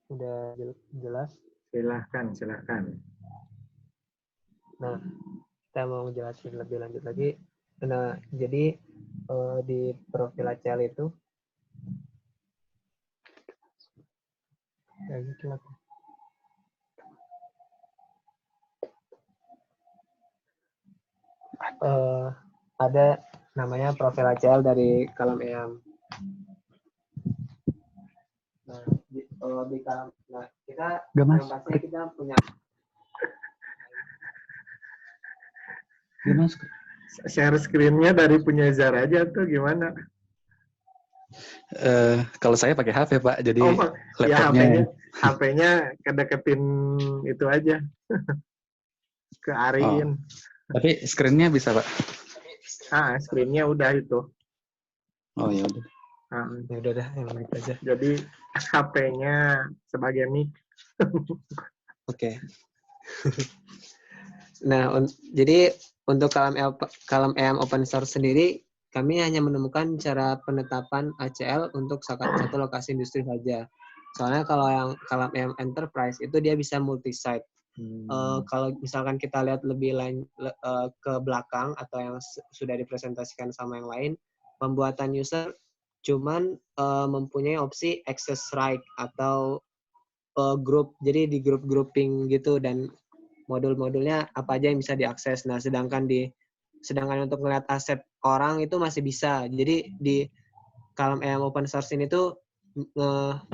Udah jelas? Silahkan. Nah, kita mau jelasin lebih lanjut lagi. Nah, jadi di profil ACL itu ya gitu lah. Ada namanya profil ACL dari Column EM. Nah, di Column, nah kita yang pasti kita punya. Mas. Share screen-nya dari punya Zara aja tuh gimana? Kalau saya pakai HP Pak, jadi ya laptopnya. HP-nya kedeketin itu aja ke Arin. Tapi screen-nya bisa Pak? Screen-nya udah itu. Oh ya udah. Ya udah dah, yang mic aja. Jadi HP-nya sebagai mic. Oke. Nah, jadi untuk Column EM open source sendiri, kami hanya menemukan cara penetapan ACL untuk satu lokasi industri saja. Soalnya kalau yang Column EM Enterprise itu dia bisa multi-site. Kalau misalkan kita lihat lebih ke belakang atau yang sudah dipresentasikan sama yang lain, pembuatan user cuman mempunyai opsi access right atau group. Jadi di grouping gitu dan modul-modulnya apa aja yang bisa diakses. Nah, sedangkan untuk melihat aset orang itu masih bisa. Jadi di Column EM open source ini tuh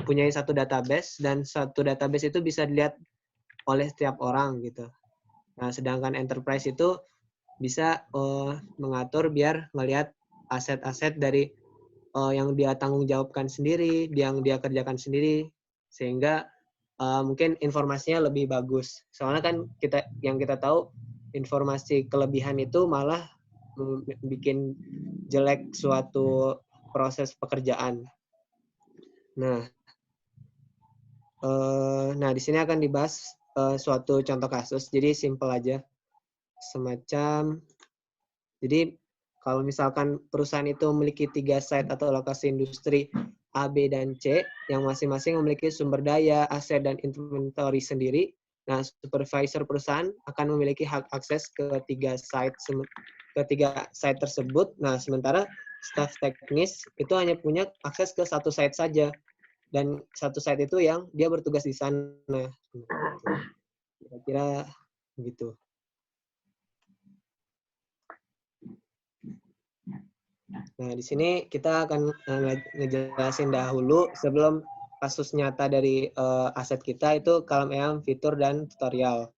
punya satu database dan satu database itu bisa dilihat oleh setiap orang gitu. Nah, sedangkan enterprise itu bisa mengatur biar melihat aset-aset dari yang dia tanggung jawabkan sendiri, yang dia kerjakan sendiri, sehingga mungkin informasinya lebih bagus. Soalnya kan yang kita tahu informasi kelebihan itu malah bikin jelek suatu proses pekerjaan. Nah, di sini akan dibahas suatu contoh kasus. Jadi simple aja, semacam. Jadi kalau misalkan perusahaan itu memiliki 3 site atau lokasi industri A, B, dan C, yang masing-masing memiliki sumber daya, aset, dan inventory sendiri. Nah, supervisor perusahaan akan memiliki hak akses ke 3 site tersebut. Nah, sementara staf teknis itu hanya punya akses ke 1 site saja. Dan 1 site itu yang dia bertugas di sana. Kira-kira begitu. Nah, di sini kita akan ngejelasin dahulu sebelum kasus nyata dari aset kita itu Column EM, fitur, dan tutorial.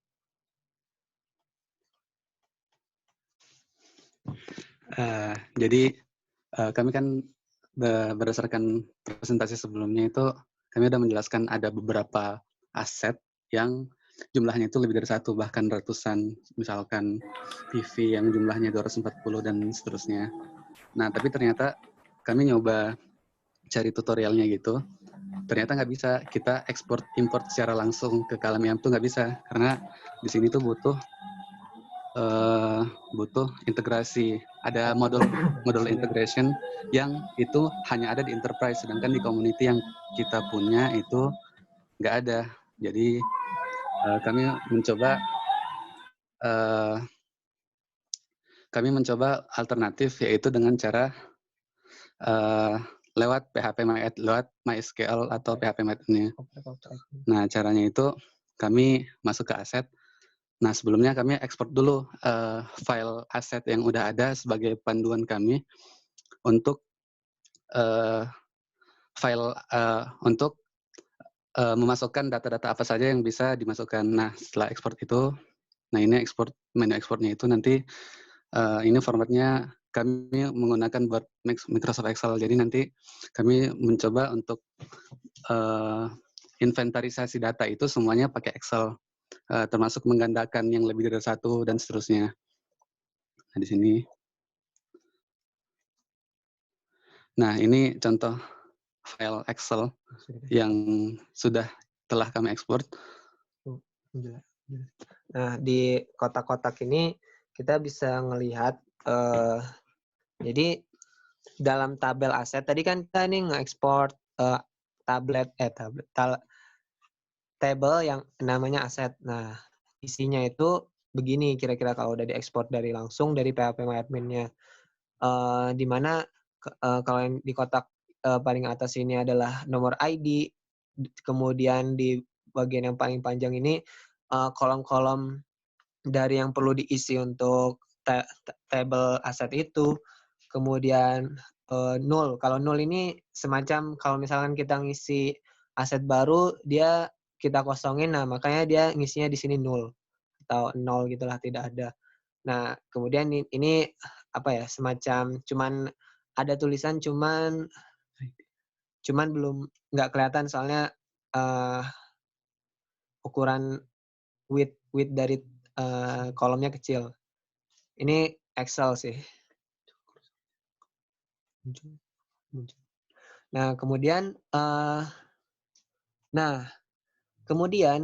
Jadi kami kan berdasarkan presentasi sebelumnya itu kami sudah menjelaskan ada beberapa aset yang jumlahnya itu lebih dari 1, bahkan ratusan, misalkan TV yang jumlahnya 240 dan seterusnya. Nah, tapi ternyata kami nyoba cari tutorialnya gitu, ternyata nggak bisa kita ekspor import secara langsung ke Column EM tuh nggak bisa, karena di sini tuh butuh integrasi, ada modul integration yang itu hanya ada di enterprise, sedangkan di community yang kita punya itu nggak ada. Jadi kami mencoba alternatif, yaitu dengan cara lewat MySQL atau PHP Math-nya. Nah, caranya itu kami masuk ke aset. Nah, sebelumnya kami ekspor dulu file aset yang udah ada sebagai panduan kami untuk memasukkan data-data apa saja yang bisa dimasukkan. Nah, setelah ekspor itu, ini menu ekspornya itu nanti ini formatnya kami menggunakan buat Microsoft Excel. Jadi nanti kami mencoba untuk inventarisasi data itu semuanya pakai Excel. Termasuk menggandakan yang lebih dari 1 dan seterusnya. Nah, di sini. Nah, ini contoh file Excel yang telah kami ekspor. Nah, di kotak-kotak ini kita bisa melihat, jadi dalam tabel aset, tadi kan kita nih nge-export table yang namanya aset. Nah, isinya itu begini kira-kira kalau udah diekspor dari langsung dari PHP-MyAdmin-nya. Di mana kalau yang di kotak paling atas ini adalah nomor ID, kemudian di bagian yang paling panjang ini kolom-kolom dari yang perlu diisi untuk table aset itu, kemudian nol. Kalau nol ini semacam kalau misalkan kita ngisi aset baru, dia kita kosongin, nah makanya dia ngisinya di sini nol atau nol gitulah, tidak ada. Nah, kemudian ini apa ya, semacam cuman ada tulisan cuman belum nggak kelihatan soalnya ukuran width dari kolomnya kecil. Ini Excel sih. Nah, kemudian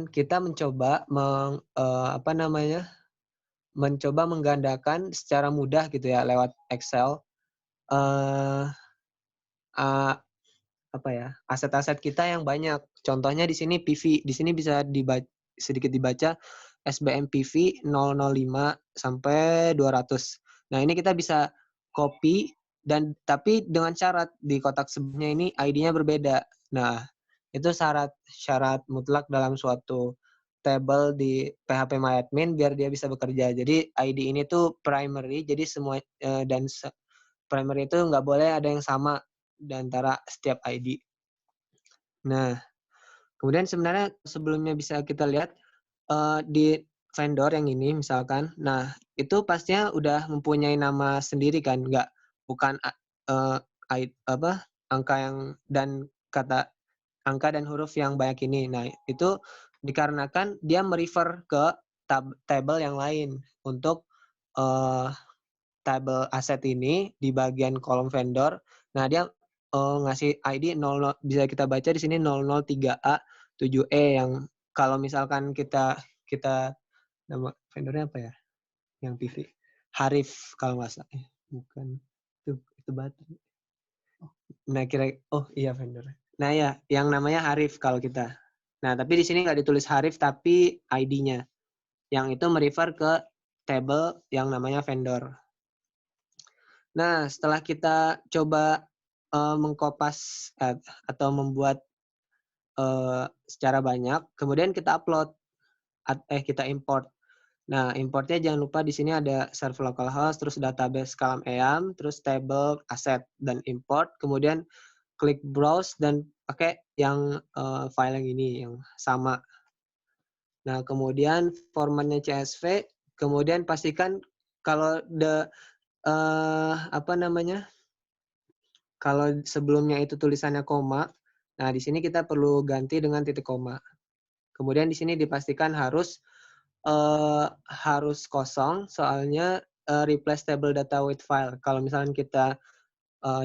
kita mencoba mencoba menggandakan secara mudah gitu ya lewat Excel aset-aset kita yang banyak. Contohnya di sini PV, di sini bisa sedikit dibaca SBM PV 005 sampai 200. Nah, ini kita bisa copy tapi dengan syarat di kotak sebelumnya ini ID-nya berbeda. Nah, itu syarat mutlak dalam suatu table di PHP-MyAdmin biar dia bisa bekerja. Jadi ID ini tuh primary, jadi semua dan primary itu nggak boleh ada yang sama di antara setiap ID. Nah, kemudian sebenarnya sebelumnya bisa kita lihat di vendor yang ini misalkan, nah itu pastinya udah mempunyai nama sendiri kan, bukan angka yang dan kata angka dan huruf yang banyak ini. Nah, itu dikarenakan dia merefer ke table yang lain untuk table aset ini di bagian kolom vendor. Nah, dia ngasih ID 00, bisa kita baca di sini 003A 7E yang kalau misalkan kita nama vendornya apa ya? Yang PV. Harif kalau nggak salah. Bukan. Itu baterai. Nah, iya vendor. Nah, ya, yang namanya Harif kalau kita. Nah, tapi di sini nggak ditulis Harif tapi ID-nya. Yang itu merefer ke table yang namanya vendor. Nah, setelah kita coba mengkopas atau membuat secara banyak, kemudian kita upload, kita import. Nah, importnya jangan lupa di sini ada server localhost, terus database column EAM, terus table, aset, dan import. Kemudian klik browse dan pakai yang file yang ini, yang sama. Nah, kemudian formatnya CSV, kemudian pastikan kalau kalau sebelumnya itu tulisannya koma, nah di sini kita perlu ganti dengan titik koma. Kemudian di sini dipastikan harus kosong, soalnya replace table data with file. Kalau misalnya kita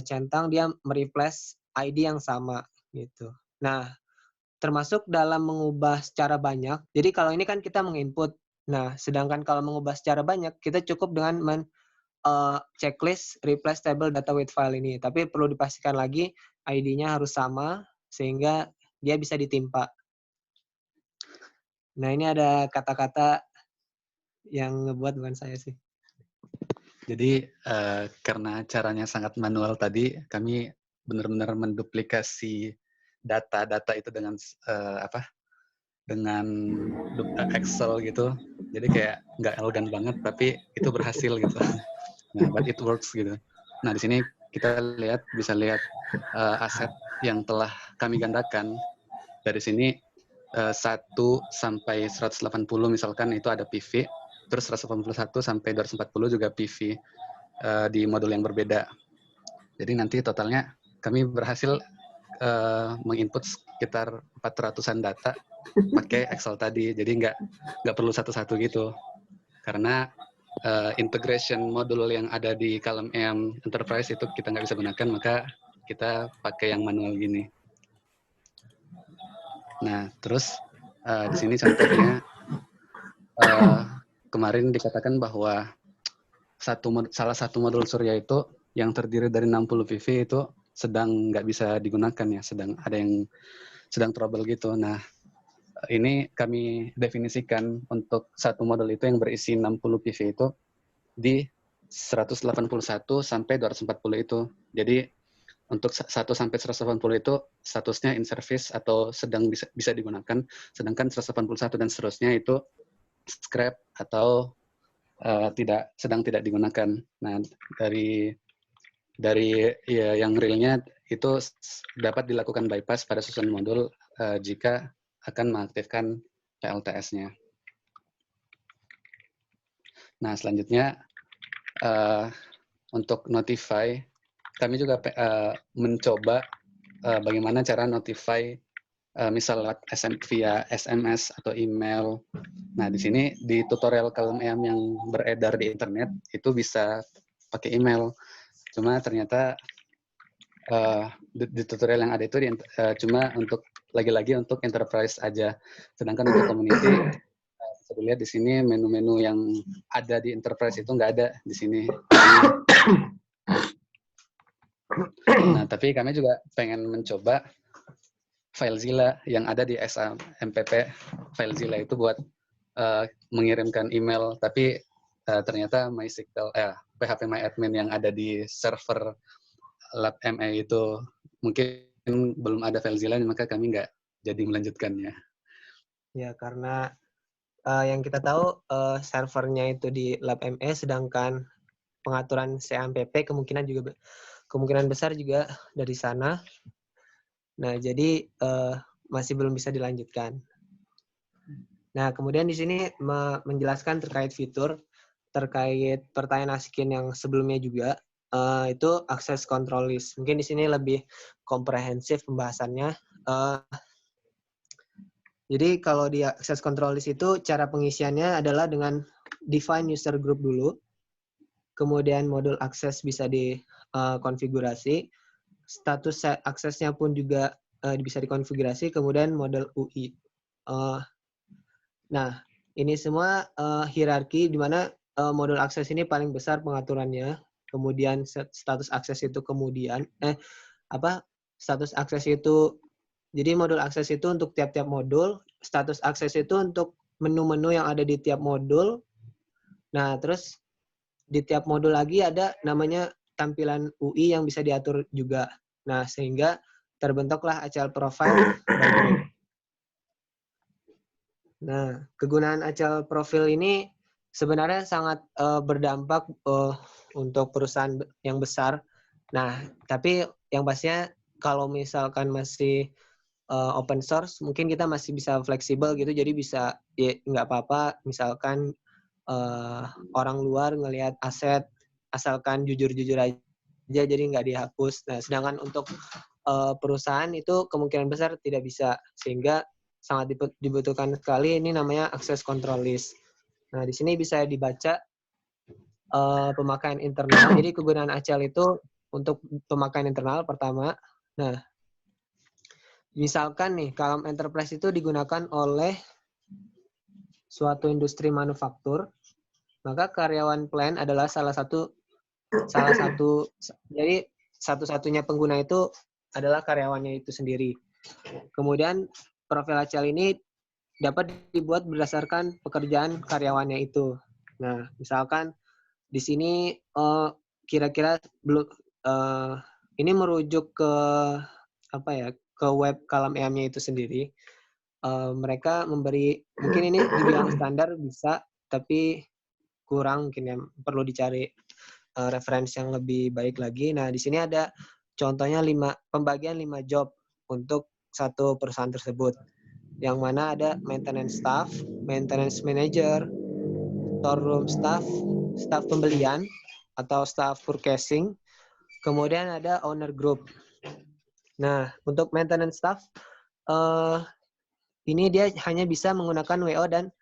centang, dia mereplace ID yang sama gitu. Nah, termasuk dalam mengubah secara banyak. Jadi kalau ini kan kita menginput. Nah, sedangkan kalau mengubah secara banyak, kita cukup dengan checklist replace table data with file ini. Tapi perlu dipastikan lagi ID-nya harus sama sehingga dia bisa ditimpa. Nah, ini ada kata-kata yang ngebuat bukan saya sih. Jadi karena caranya sangat manual tadi, kami benar-benar menduplikasi data-data itu dengan dengan Excel gitu. Jadi kayak nggak elegan banget, tapi itu berhasil gitu. Nah, but it works gitu. Nah, di sini kita bisa lihat aset yang telah kami gandakan. Dari sini 1 sampai 180 misalkan itu ada PV, terus 181 sampai 240 juga PV di modul yang berbeda. Jadi nanti totalnya kami berhasil menginput sekitar 400-an data pakai Excel tadi. Jadi nggak perlu satu-satu gitu. Karena integration modul yang ada di column EAM Enterprise itu kita nggak bisa gunakan, maka kita pakai yang manual gini. Nah, terus di sini contohnya kemarin dikatakan bahwa salah satu modul Surya itu yang terdiri dari 60 PV itu sedang nggak bisa digunakan ya, sedang ada yang sedang trouble gitu. Nah, ini kami definisikan untuk satu modul itu yang berisi 60 PV itu di 181 sampai 240 itu. Jadi untuk 1 sampai 180 itu statusnya in service atau sedang bisa digunakan, sedangkan 181 dan seterusnya itu scrap atau sedang tidak digunakan. Nah, dari ya, yang realnya itu dapat dilakukan bypass pada susunan modul jika akan mengaktifkan PLTS-nya. Nah, selanjutnya untuk notify, kami juga mencoba bagaimana cara notify misal via SMS atau email. Nah, di sini di tutorial KLM yang beredar di internet itu bisa pakai email. Cuma ternyata di tutorial yang ada itu cuma untuk lagi-lagi untuk enterprise aja. Sedangkan untuk community bisa dilihat di sini menu-menu yang ada di enterprise itu nggak ada di sini. Nah, tapi kami juga pengen mencoba FileZilla yang ada di SMPP. FileZilla itu buat mengirimkan email, tapi ternyata MySQL, PHPMyAdmin yang ada di server LabME itu mungkin belum ada FileZilla, maka kami nggak jadi melanjutkannya. Ya, karena yang kita tahu servernya itu di LabME, sedangkan pengaturan CMPP kemungkinan besar juga dari sana. Nah, jadi masih belum bisa dilanjutkan. Nah, kemudian di sini menjelaskan terkait fitur, terkait pertanyaan Askin yang sebelumnya juga, itu access control list. Mungkin di sini lebih komprehensif pembahasannya. Jadi kalau di access control list itu cara pengisiannya adalah dengan define user group dulu, kemudian modul akses bisa dikonfigurasi, status aksesnya pun juga bisa dikonfigurasi, kemudian model UI. Nah, ini semua hierarki di mana modul akses ini paling besar pengaturannya, kemudian status akses itu status akses itu, jadi modul akses itu untuk tiap-tiap modul, status akses itu untuk menu-menu yang ada di tiap modul. Nah, terus di tiap modul lagi ada namanya tampilan UI yang bisa diatur juga. Nah, sehingga terbentuklah ACL profile. Nah, kegunaan ACL profil ini sebenarnya sangat berdampak untuk perusahaan yang besar. Nah, tapi yang pastinya kalau misalkan masih open source, mungkin kita masih bisa fleksibel gitu, jadi bisa ya nggak apa-apa misalkan orang luar ngelihat aset, asalkan jujur-jujur aja, jadi nggak dihapus. Nah, sedangkan untuk perusahaan itu kemungkinan besar tidak bisa, sehingga sangat dibutuhkan sekali ini namanya access control list. Nah, di sini bisa dibaca pemakaian internal. Jadi kegunaan ACL itu untuk pemakaian internal pertama. Nah, misalkan nih, kalau enterprise itu digunakan oleh suatu industri manufaktur, maka karyawan plant adalah salah satu jadi satu-satunya pengguna itu adalah karyawannya itu sendiri. Kemudian profil ACL ini dapat dibuat berdasarkan pekerjaan karyawannya itu. Nah, misalkan di sini kira-kira belum ini merujuk ke ke web KLM-nya itu sendiri. Mereka memberi, mungkin ini dibilang standar bisa, tapi kurang, mungkin yang perlu dicari referensi yang lebih baik lagi. Nah, di sini ada contohnya pembagian 5 job untuk satu perusahaan tersebut. Yang mana ada maintenance staff, maintenance manager, storeroom staff, staff pembelian atau staff purchasing, kemudian ada owner group. Nah, untuk maintenance staff, ini dia hanya bisa menggunakan WO dan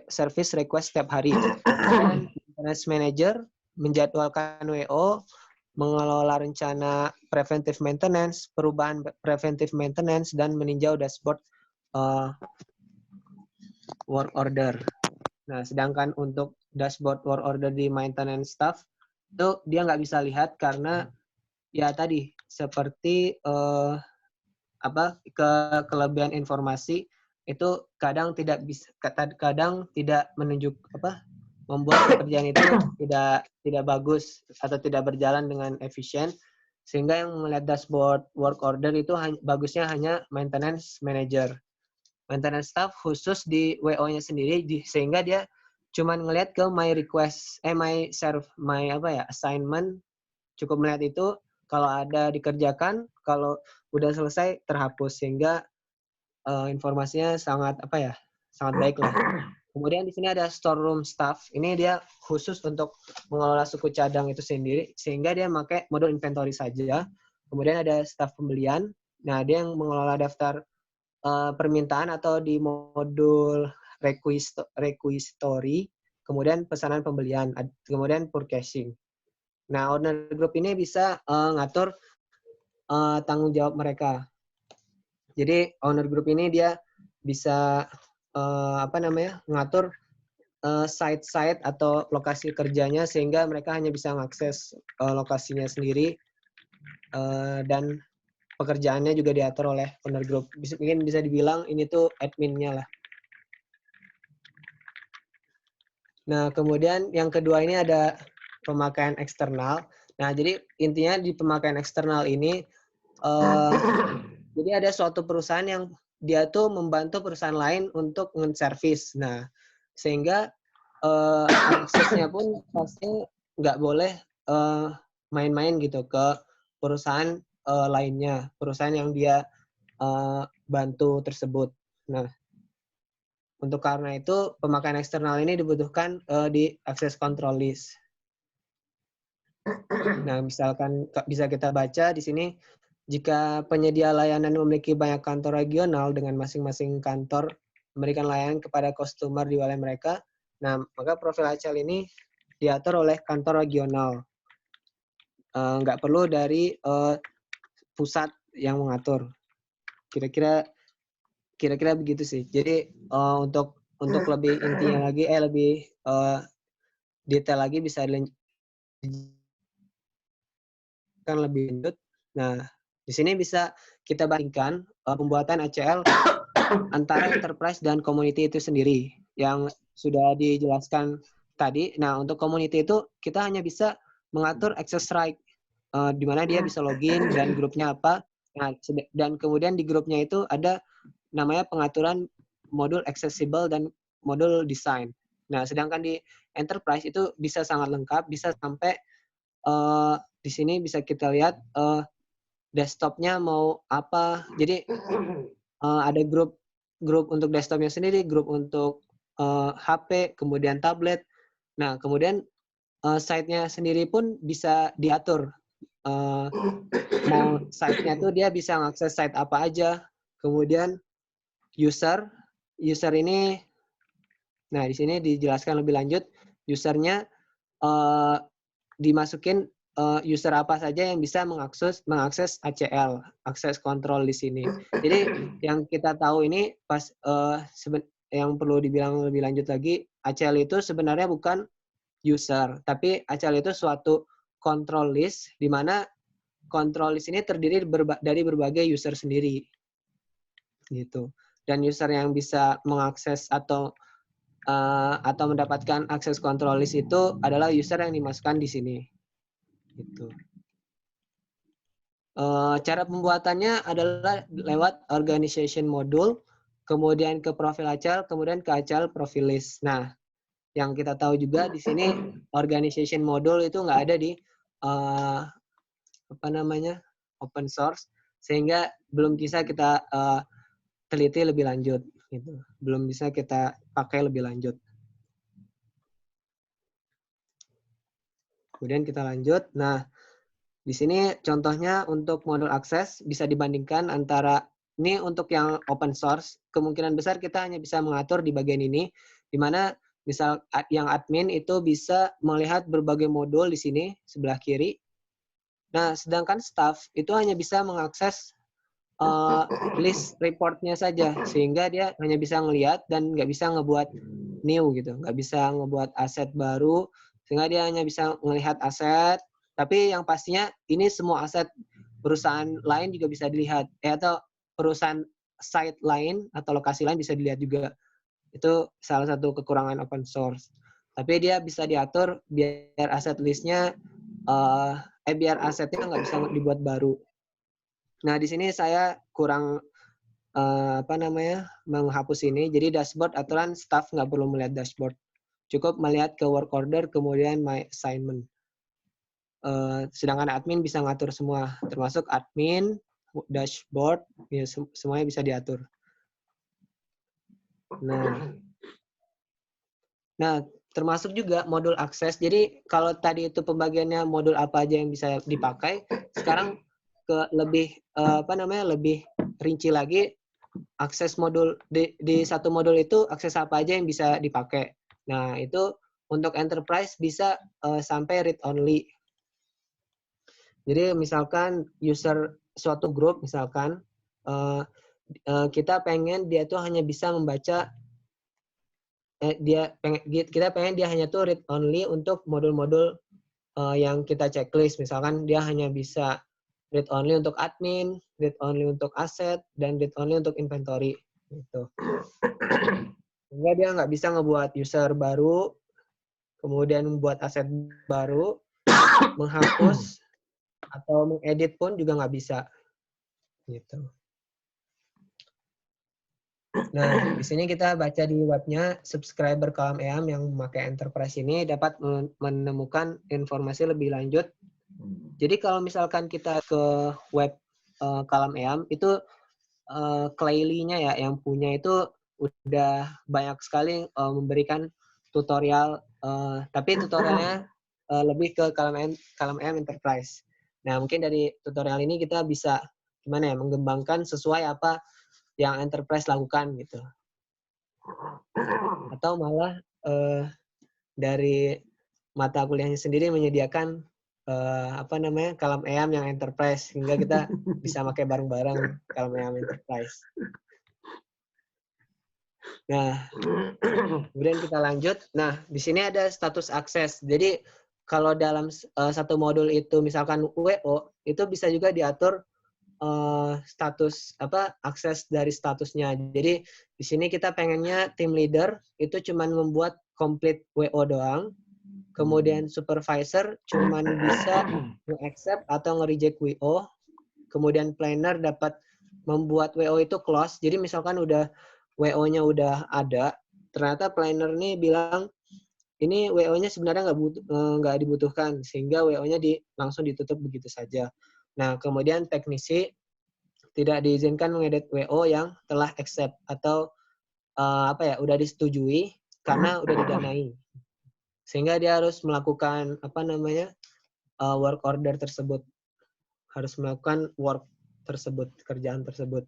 service request setiap hari. Dan maintenance manager menjadwalkan WO, mengelola rencana preventive maintenance, perubahan preventive maintenance, dan meninjau dashboard work order. Nah, sedangkan untuk dashboard work order di maintenance staff itu dia nggak bisa lihat karena ya tadi seperti kelebihan informasi itu kadang tidak bisa, kadang tidak membuat pekerjaan itu tidak bagus atau tidak berjalan dengan efisien, sehingga yang melihat dashboard work order itu bagusnya hanya maintenance manager, maintenance staff khusus di WO-nya sendiri, sehingga dia cuman ngelihat ke my request, my assignment, cukup melihat itu, kalau ada dikerjakan, kalau udah selesai terhapus, sehingga informasinya sangat sangat baik lah. Kemudian di sini ada storeroom staff. Ini dia khusus untuk mengelola suku cadang itu sendiri, sehingga dia pakai modul inventory saja. Kemudian ada staff pembelian. Nah, dia yang mengelola daftar permintaan atau di modul requisitori. Kemudian pesanan pembelian. Kemudian purchasing. Nah, owner group ini bisa ngatur tanggung jawab mereka. Jadi owner group ini dia bisa ngatur site-site atau lokasi kerjanya, sehingga mereka hanya bisa mengakses lokasinya sendiri, dan pekerjaannya juga diatur oleh owner group. Mungkin bisa dibilang ini tuh adminnya lah. Nah, kemudian yang kedua ini ada pemakaian eksternal. Nah, jadi intinya di pemakaian eksternal ini jadi ada suatu perusahaan yang dia tuh membantu perusahaan lain untuk nge-service. Nah, sehingga aksesnya pun pasti nggak boleh main-main gitu ke perusahaan lainnya, perusahaan yang dia bantu tersebut. Nah, untuk karena itu pemakaian eksternal ini dibutuhkan di access control list. Nah, misalkan bisa kita baca di sini, jika penyedia layanan memiliki banyak kantor regional dengan masing-masing kantor memberikan layanan kepada customer di wilayah mereka, nah maka profil ACL ini diatur oleh kantor regional. Nggak perlu dari pusat yang mengatur. Kira-kira begitu sih. Jadi untuk lebih intinya lagi, lebih detail lagi bisa lebih lanjut. Nah, di sini bisa kita bandingkan pembuatan ACL antara enterprise dan community itu sendiri yang sudah dijelaskan tadi. Nah, untuk community itu kita hanya bisa mengatur access right, di mana dia bisa login dan grupnya apa. Nah, dan kemudian di grupnya itu ada namanya pengaturan modul accessible dan modul design. Nah, sedangkan di enterprise itu bisa sangat lengkap, bisa sampai di sini bisa kita lihat desktopnya mau apa. Jadi ada grup untuk desktopnya sendiri, grup untuk HP, kemudian tablet. Nah, kemudian site-nya sendiri pun bisa diatur. Mau site-nya tuh dia bisa mengakses site apa aja. Kemudian user ini, nah di sini dijelaskan lebih lanjut, usernya dimasukin user apa saja yang bisa mengakses ACL, akses kontrol di sini. Jadi yang kita tahu ini yang perlu dibilang lebih lanjut lagi, ACL itu sebenarnya bukan user, tapi ACL itu suatu control list, di mana control list ini terdiri dari berbagai user sendiri, gitu. Dan user yang bisa mengakses atau mendapatkan akses control list itu adalah user yang dimasukkan di sini. Gitu. Cara pembuatannya adalah lewat organization module, kemudian ke profil ACL, kemudian ke ACL profil list. Nah, yang kita tahu juga di sini organization module itu nggak ada di open source, sehingga belum bisa kita teliti lebih lanjut. Gitu. Belum bisa kita pakai lebih lanjut. Kemudian kita lanjut. Nah, di sini contohnya untuk modul akses bisa dibandingkan antara ini untuk yang open source, kemungkinan besar kita hanya bisa mengatur di bagian ini, di mana misal yang admin itu bisa melihat berbagai modul di sini sebelah kiri. Nah, sedangkan staff itu hanya bisa mengakses list reportnya saja, sehingga dia hanya bisa ngelihat dan nggak bisa ngebuat new gitu, nggak bisa ngebuat aset baru, sehingga dia hanya bisa melihat aset. Tapi yang pastinya ini semua aset perusahaan lain juga bisa dilihat, atau perusahaan site lain atau lokasi lain bisa dilihat juga. Itu salah satu kekurangan open source. Tapi dia bisa diatur biar aset listnya biar asetnya nggak bisa dibuat baru. Nah, di sini saya kurang menghapus ini. Jadi dashboard aturan staff nggak perlu melihat dashboard. Cukup melihat ke work order, kemudian my assignment. Sedangkan admin bisa ngatur semua, termasuk admin, dashboard, ya, semuanya bisa diatur. Nah, termasuk juga modul akses. Jadi kalau tadi itu pembagiannya modul apa aja yang bisa dipakai, sekarang ke lebih lebih rinci lagi, akses modul di satu modul itu akses apa aja yang bisa dipakai. Nah, itu untuk enterprise bisa sampai read only. Jadi misalkan user suatu grup misalkan kita pengen dia tuh hanya bisa membaca kita pengen dia hanya tuh read only untuk modul-modul yang kita checklist. Misalkan dia hanya bisa read only untuk admin, read only untuk aset, dan read only untuk inventory. Gitu. Sehingga dia nggak bisa ngebuat user baru, kemudian membuat aset baru, menghapus, atau mengedit pun juga nggak bisa. Gitu. Nah, di sini kita baca di webnya, subscriber Kalam EAM yang memakai enterprise ini dapat menemukan informasi lebih lanjut. Jadi kalau misalkan kita ke web Kalam EAM, itu Clayly-nya ya, yang punya itu udah banyak sekali memberikan tutorial, tapi tutorialnya lebih ke Kalam EAM Enterprise. Nah, mungkin dari tutorial ini kita bisa gimana ya, mengembangkan sesuai apa yang enterprise lakukan gitu. Atau malah dari mata kuliahnya sendiri menyediakan Kalam EAM yang enterprise sehingga kita bisa pakai bareng-bareng Kalam EAM Enterprise. Nah, kemudian kita lanjut. Nah, di sini ada status akses. Jadi kalau dalam satu modul itu misalkan WO, itu bisa juga diatur status akses dari statusnya. Jadi di sini kita pengennya team leader itu cuman membuat complete WO doang. Kemudian supervisor cuman bisa nge-accept atau nge-reject WO. Kemudian planner dapat membuat WO itu close. Jadi misalkan udah WO-nya udah ada, ternyata planner nih bilang ini WO-nya sebenarnya nggak dibutuhkan, sehingga WO-nya langsung ditutup begitu saja. Nah, kemudian teknisi tidak diizinkan mengedit WO yang telah accept atau udah disetujui karena udah didanai. Sehingga dia harus melakukan work order tersebut. Harus melakukan work tersebut, kerjaan tersebut.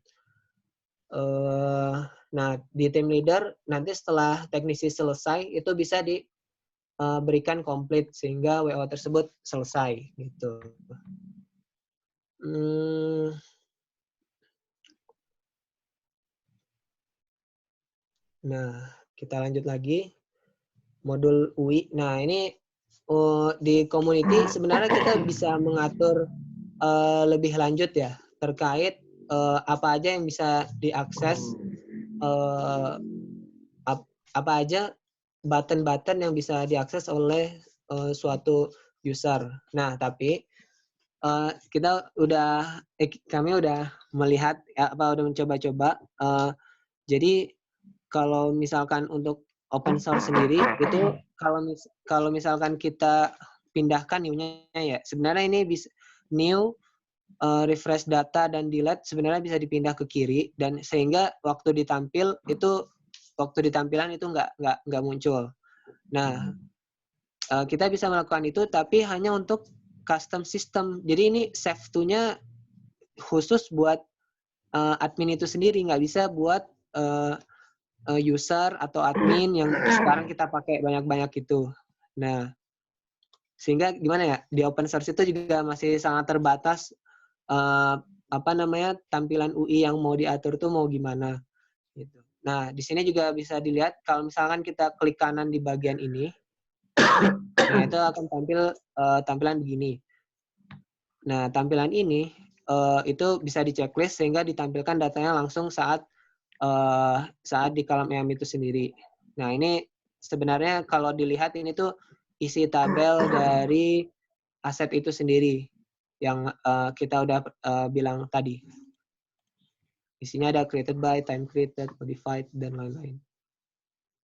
Nah, di team leader nanti setelah teknisi selesai itu bisa diberikan komplit sehingga WO tersebut selesai gitu. Nah, kita lanjut lagi. Modul UI. Nah, ini di community sebenarnya kita bisa mengatur lebih lanjut ya terkait apa aja yang bisa diakses, apa aja button-button yang bisa diakses oleh suatu user. Nah, tapi kami udah melihat udah mencoba-coba. Jadi kalau misalkan untuk open source sendiri itu kalau misalkan kita pindahkan new-nya ya, sebenarnya ini bisa new, refresh data dan delete sebenarnya bisa dipindah ke kiri dan sehingga waktu ditampilan itu nggak muncul. Nah, kita bisa melakukan itu tapi hanya untuk custom system. Jadi ini save to-nya khusus buat admin itu sendiri, nggak bisa buat user atau admin yang sekarang kita pakai banyak-banyak itu. Nah, sehingga gimana ya, di open source itu juga masih sangat terbatas tampilan UI yang mau diatur tuh mau gimana gitu. Nah, di sini juga bisa dilihat kalau misalkan kita klik kanan di bagian ini, nah itu akan tampil tampilan begini. Nah, tampilan ini itu bisa di checklist sehingga ditampilkan datanya langsung saat di column EM itu sendiri. Nah, ini sebenarnya kalau dilihat ini tuh isi tabel dari aset itu sendiri yang kita udah bilang tadi. Isinya ada created by, time created, modified, dan lain-lain.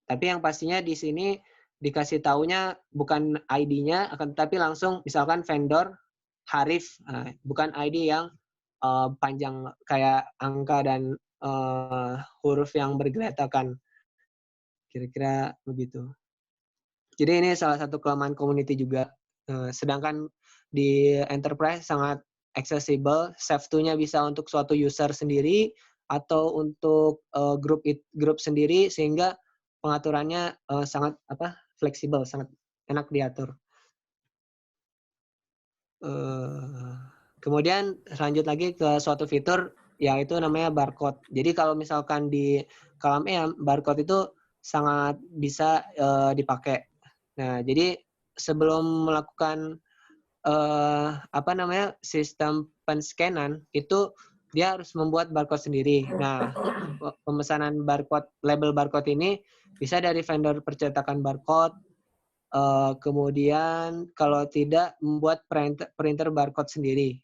Tapi yang pastinya di sini dikasih taunya bukan ID-nya, akan tetapi langsung misalkan vendor, Harif, bukan ID yang panjang kayak angka dan huruf yang bergeletakan. Kira-kira begitu. Jadi ini salah satu kelemahan community juga. Sedangkan di enterprise sangat accessible, save-to-nya bisa untuk suatu user sendiri atau untuk grup sendiri sehingga pengaturannya sangat fleksibel, sangat enak diatur. Kemudian lanjut lagi ke suatu fitur yaitu namanya barcode. Jadi kalau misalkan di column EM, barcode itu sangat bisa dipakai. Nah, jadi sebelum melakukan sistem penscanan itu dia harus membuat barcode sendiri. Nah, pemesanan barcode, label barcode ini bisa dari vendor percetakan barcode. Kemudian kalau tidak membuat printer barcode sendiri.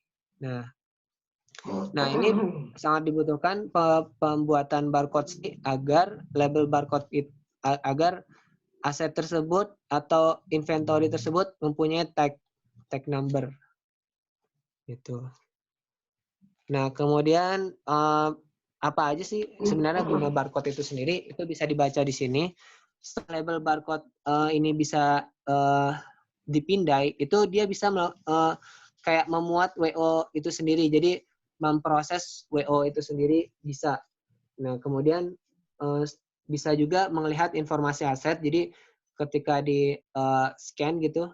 Nah ini sangat dibutuhkan pembuatan barcode agar label barcode agar aset tersebut atau inventory tersebut mempunyai tag number. Gitu. Nah kemudian apa aja sih sebenarnya guna barcode itu sendiri? Itu bisa dibaca di sini. Setelah label barcode ini bisa dipindai, itu dia bisa kayak memuat WO itu sendiri. Jadi memproses WO itu sendiri bisa. Nah kemudian bisa juga melihat informasi aset. Jadi ketika di scan gitu,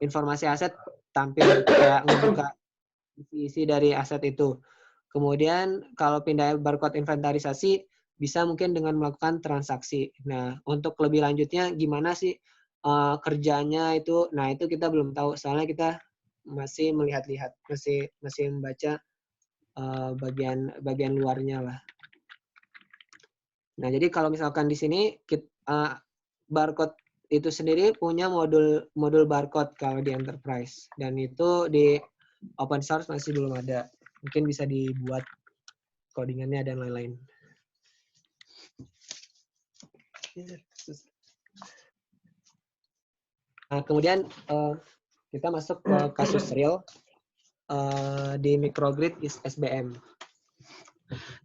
informasi aset tampil kayak ngebuka isi dari aset itu. Kemudian kalau pindah barcode inventarisasi bisa mungkin dengan melakukan transaksi. Nah, untuk lebih lanjutnya gimana sih kerjanya itu? Nah, itu kita belum tahu. Soalnya kita masih melihat-lihat, masih membaca bagian luarnya lah. Nah, jadi kalau misalkan di sini barcode itu sendiri punya modul barcode kalau di enterprise, dan itu di open source masih belum ada. Mungkin bisa dibuat codingannya dan lain-lain. Nah, kemudian kita masuk ke kasus real di microgrid SBM.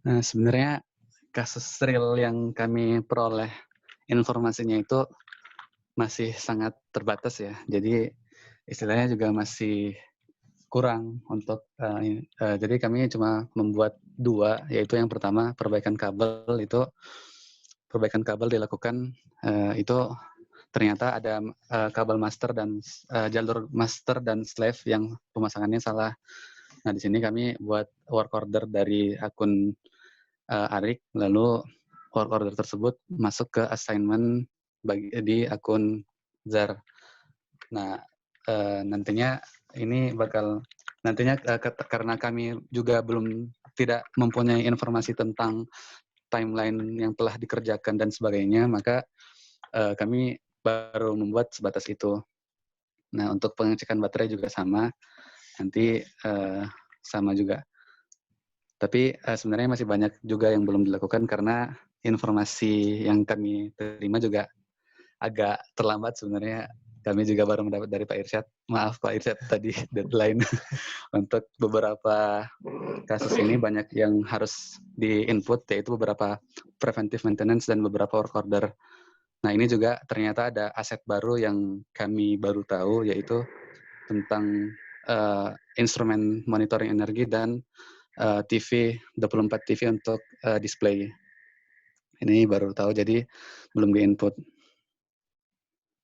Nah, sebenarnya kasus real yang kami peroleh informasinya itu masih sangat terbatas ya. Jadi istilahnya juga masih kurang untuk jadi kami cuma membuat 2, yaitu yang pertama perbaikan kabel dilakukan itu ternyata ada kabel master dan jalur master dan slave yang pemasangannya salah. Nah, di sini kami buat work order dari akun Arik, lalu work order tersebut masuk ke assignment di akun Zar. Nah, nantinya karena kami juga tidak mempunyai informasi tentang timeline yang telah dikerjakan dan sebagainya, maka kami baru membuat sebatas itu. Nah, untuk pengecekan baterai juga sama, nanti sama juga. Tapi sebenarnya masih banyak juga yang belum dilakukan karena informasi yang kami terima juga agak terlambat sebenarnya. Kami juga baru mendapat dari Pak Irsyad. Maaf Pak Irsyad, tadi deadline. Untuk beberapa kasus ini banyak yang harus di-input, yaitu beberapa preventive maintenance dan beberapa work order. Nah, ini juga ternyata ada aset baru yang kami baru tahu, yaitu tentang instrumen monitoring energi dan TV, 24 TV untuk display. Ini baru tahu, jadi belum di-input.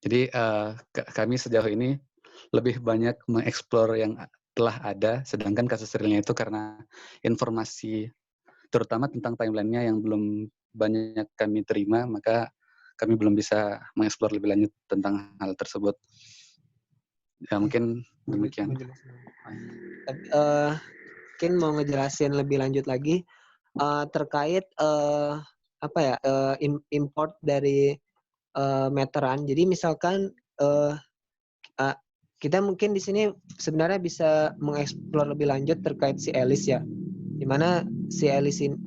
Jadi kami sejauh ini lebih banyak mengeksplor yang telah ada, sedangkan kasus realnya itu karena informasi terutama tentang timeline-nya yang belum banyak kami terima, maka kami belum bisa mengeksplor lebih lanjut tentang hal tersebut. Ya mungkin demikian. Mungkin mau ngejelasin lebih lanjut lagi terkait apa ya import dari meteran. Jadi misalkan kita mungkin di sini sebenarnya bisa mengeksplor lebih lanjut terkait si Alice ya. Dimana si Alice ini,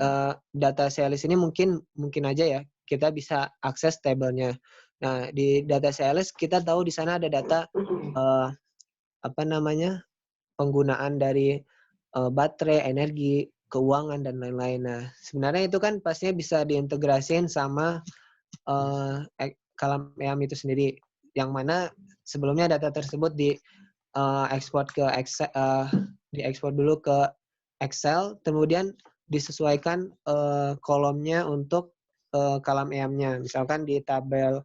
data si Alice ini mungkin aja ya kita bisa akses tabelnya. Nah di data si Alice kita tahu di sana ada data apa namanya penggunaan dari baterai, energi, keuangan dan lain-lain. Nah sebenarnya itu kan pastinya bisa diintegrasiin sama column EAM itu sendiri, yang mana sebelumnya data tersebut ekspor ke Excel, diekspor dulu ke Excel, kemudian disesuaikan kolomnya untuk column EAM-nya. Misalkan di tabel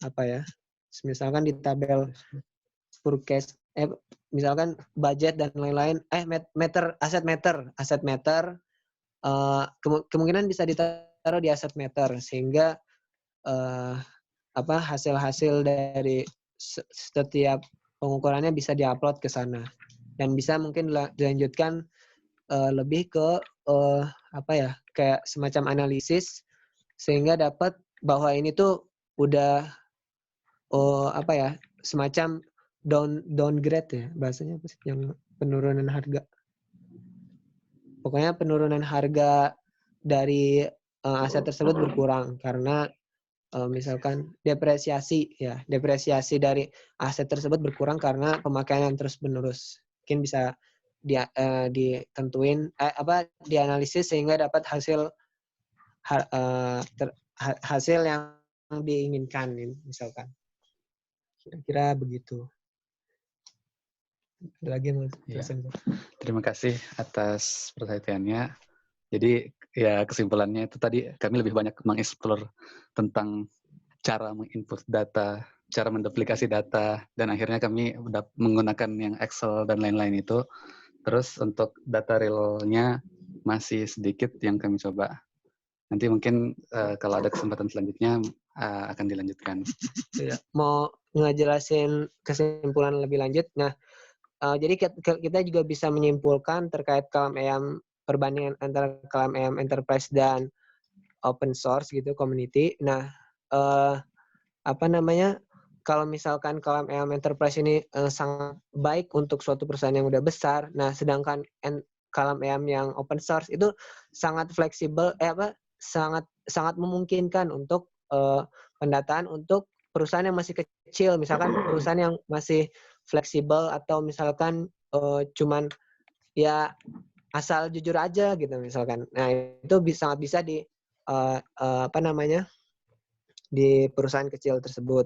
apa ya? Misalkan di tabel forecast, misalkan budget dan lain-lain, aset meter, kemungkinan bisa ditaruh di aset meter sehingga hasil-hasil dari setiap pengukurannya bisa diupload ke sana dan bisa mungkin dilanjutkan lebih ke kayak semacam analisis sehingga dapat bahwa ini tuh udah semacam downgrade ya bahasanya apa sih, yang penurunan harga. Pokoknya penurunan harga dari aset tersebut berkurang karena misalkan depresiasi dari aset tersebut berkurang karena pemakaian yang terus menerus. Mungkin bisa ditentuin dianalisis sehingga dapat hasil yang diinginkan misalkan. Kira-kira begitu. Ada lagi yang mau Ya. Terima kasih atas perhatiannya. Jadi ya kesimpulannya itu tadi kami lebih banyak mengeksplor tentang cara menginput data, cara menduplikasi data, dan akhirnya kami menggunakan yang Excel dan lain-lain itu. Terus untuk data realnya masih sedikit yang kami coba. Nanti mungkin kalau ada kesempatan selanjutnya akan dilanjutkan. Ya, mau ngejelasin kesimpulan lebih lanjut. Nah, jadi kita juga bisa menyimpulkan terkait column EAM, perbandingan antara column EAM enterprise dan open source gitu, community. Nah, kalau misalkan column EAM enterprise ini sangat baik untuk suatu perusahaan yang udah besar, nah sedangkan column EAM yang open source itu sangat fleksibel, sangat memungkinkan untuk pendataan untuk perusahaan yang masih kecil, misalkan perusahaan yang masih fleksibel atau misalkan cuman ya asal jujur aja gitu misalkan. Nah itu sangat bisa di perusahaan kecil tersebut,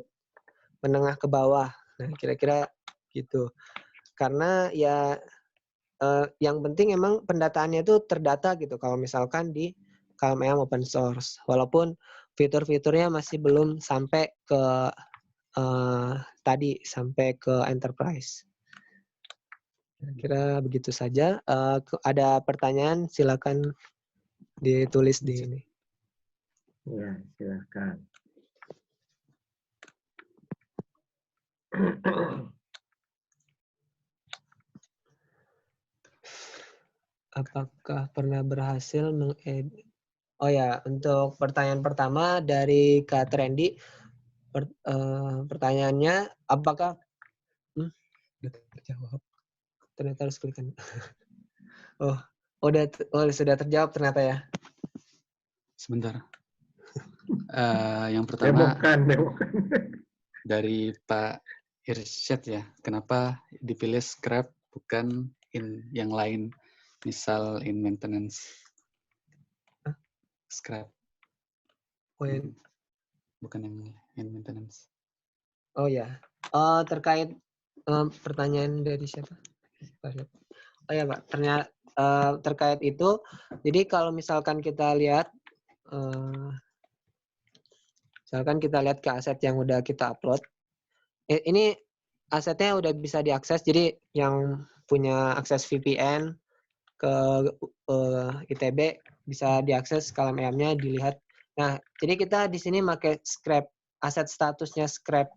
menengah ke bawah. Nah kira-kira gitu. Karena ya yang penting emang pendataannya itu terdata gitu. Kalau misalkan di KMM open source, walaupun fitur-fiturnya masih belum sampai ke sampai ke enterprise. Kira-kira begitu saja. Ada pertanyaan silakan ditulis di ini. Ya, silakan. Apakah pernah berhasil mengedit? Oh ya, untuk pertanyaan pertama dari Kak Trendy, pertanyaannya apakah udah terjawab? Ternyata harus klik kan. Sudah terjawab ternyata ya. Sebentar. Yang pertama Demokan. dari Pak Irsyad ya, kenapa dipilih scrap bukan in yang lain, misal in maintenance? Scrap. Bukan yang in maintenance. Oh ya, terkait pertanyaan dari siapa? Oh ya Pak, ternyata terkait itu, jadi kalau misalkan kita lihat, ke aset yang udah kita upload, ini asetnya udah bisa diakses, jadi yang punya akses VPN ke ITB bisa diakses column EAM-nya dilihat. Nah, jadi kita di sini pakai scrap, aset statusnya scrap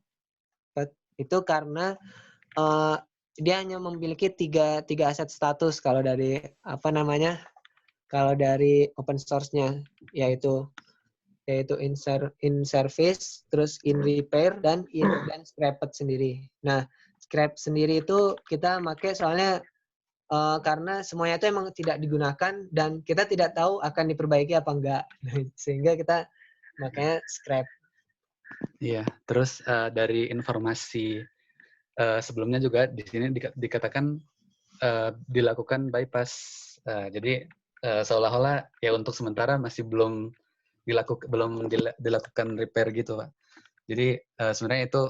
Itu karena dia hanya memiliki tiga aset status kalau dari kalau dari open source-nya, yaitu in service, terus in repair, dan scrapped sendiri. Nah, scrap sendiri itu kita pakai soalnya karena semuanya itu emang tidak digunakan dan kita tidak tahu akan diperbaiki apa enggak. Sehingga kita makanya scrap. Iya, terus dari informasi sebelumnya juga di sini dikatakan dilakukan bypass. Jadi seolah-olah ya untuk sementara masih belum dilakukan repair gitu, Pak. Jadi sebenarnya itu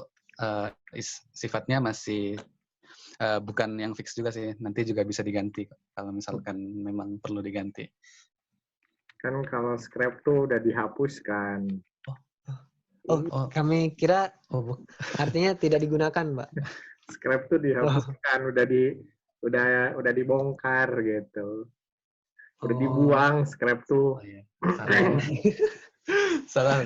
sifatnya masih bukan yang fix juga sih. Nanti juga bisa diganti kalau misalkan memang perlu diganti. Kan kalau scrap tuh udah dihapuskan. Kami kira artinya tidak digunakan, Mbak. Scrap tuh dihapuskan, udah dibongkar gitu. Udah dibuang scrap tuh. Oh, iya. Salah.